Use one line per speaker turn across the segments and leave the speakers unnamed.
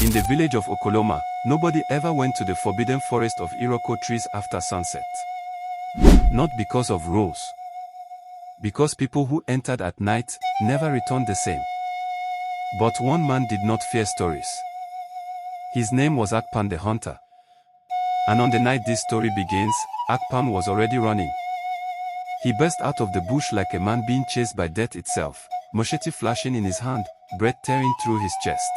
In the village of Okoloma, nobody ever went to the forbidden forest of Iroko trees after sunset. Not because of rules. Because people who entered at night never returned the same. But one man did not fear stories. His name was Akpan the hunter. And on the night this story begins, Akpan was already running. He burst out of the bush like a man being chased by death itself, machete flashing in his hand, breath tearing through his chest.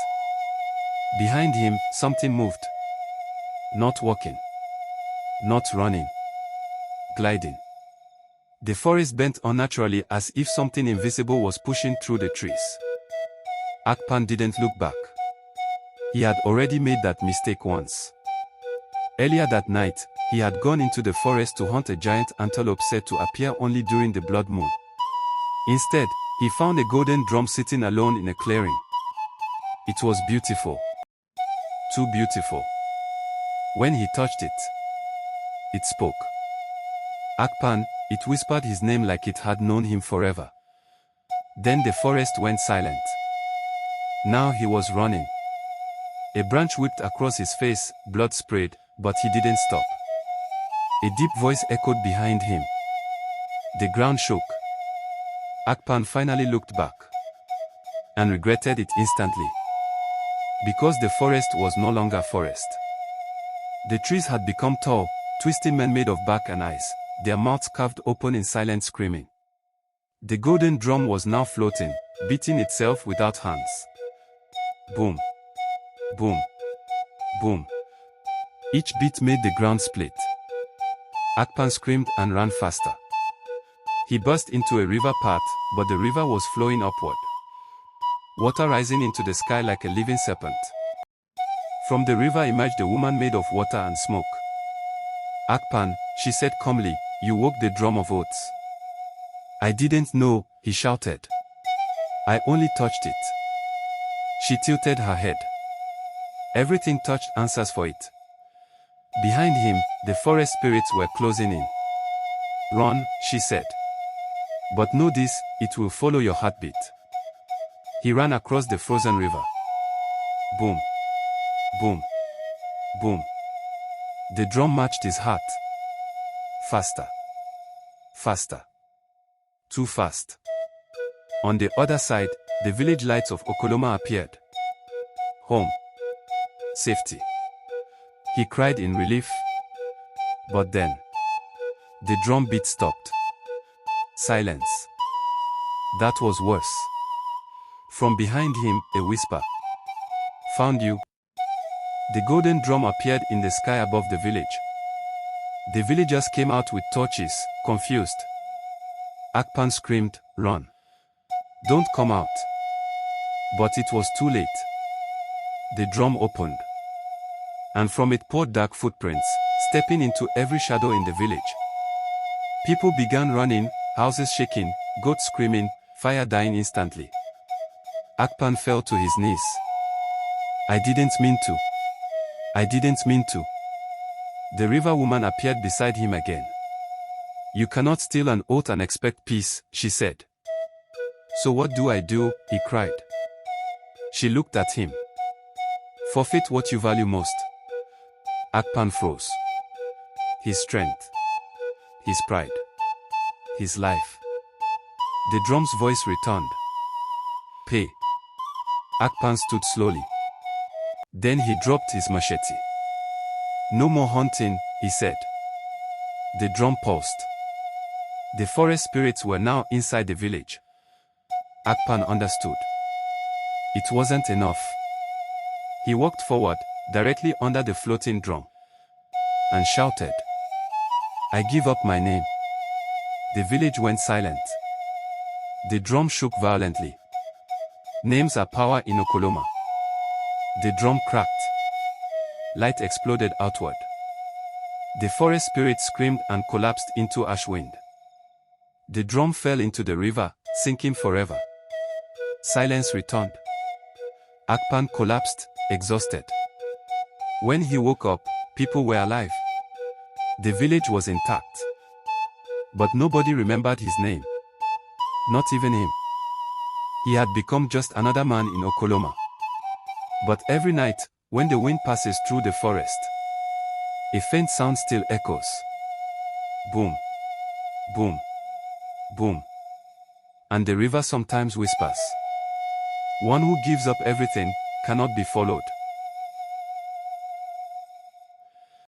Behind him, something moved. Not walking. Not running. Gliding. The forest bent unnaturally as if something invisible was pushing through the trees. Akpan didn't look back. He had already made that mistake once. Earlier that night, he had gone into the forest to hunt a giant antelope said to appear only during the blood moon. Instead, he found a golden drum sitting alone in a clearing. It was beautiful. Too beautiful. When he touched it, it spoke. Akpan, it whispered his name like it had known him forever. Then the forest went silent. Now he was running. A branch whipped across his face, blood sprayed, but he didn't stop. A deep voice echoed behind him. The ground shook. Akpan finally looked back. And regretted it instantly. Because the forest was no longer forest. The trees had become tall, twisting men made of bark and eyes, their mouths carved open in silent screaming. The golden drum was now floating, beating itself without hands. Boom. Boom. Boom. Each beat made the ground split. Akpan screamed and ran faster. He burst into a river path, but the river was flowing upward. Water rising into the sky like a living serpent. From the river emerged a woman made of water and smoke. Akpan, she said calmly, you woke the drum of oaths. I didn't know, he shouted. I only touched it. She tilted her head. Everything touched answers for it. Behind him, the forest spirits were closing in. Run, she said. But know this, it will follow your heartbeat. He ran across the frozen river. Boom. Boom. Boom. The drum matched his heart. Faster. Faster. Too fast. On the other side, the village lights of Okoloma appeared. Home. Safety. He cried in relief. But then, the drum beat stopped. Silence. That was worse. From behind him, a whisper. Found you. The golden drum appeared in the sky above the village. The villagers came out with torches, confused. Akpan screamed, run. Don't come out. But it was too late. The drum opened. And from it poured dark footprints, stepping into every shadow in the village. People began running, houses shaking, goats screaming, fire dying instantly. Akpan fell to his knees. I didn't mean to. I didn't mean to. The river woman appeared beside him again. You cannot steal an oath and expect peace, she said. So what do I do? He cried. She looked at him. Forfeit what you value most. Akpan froze. His strength. His pride. His life. The drum's voice returned. Pay. Akpan stood slowly. Then he dropped his machete. No more hunting, he said. The drum paused. The forest spirits were now inside the village. Akpan understood. It wasn't enough. He walked forward, directly under the floating drum, and shouted, I give up my name. The village went silent. The drum shook violently. Names are power in Okoloma. The drum cracked. Light exploded outward. The forest spirit screamed and collapsed into ash wind. The drum fell into the river, sinking forever. Silence returned. Akpan collapsed, exhausted. When he woke up, people were alive. The village was intact. But nobody remembered his name. Not even him. He had become just another man in Okoloma. But every night, When the wind passes through the forest, a faint sound still echoes. Boom, boom, boom. And the river sometimes whispers. One who gives up everything cannot be followed.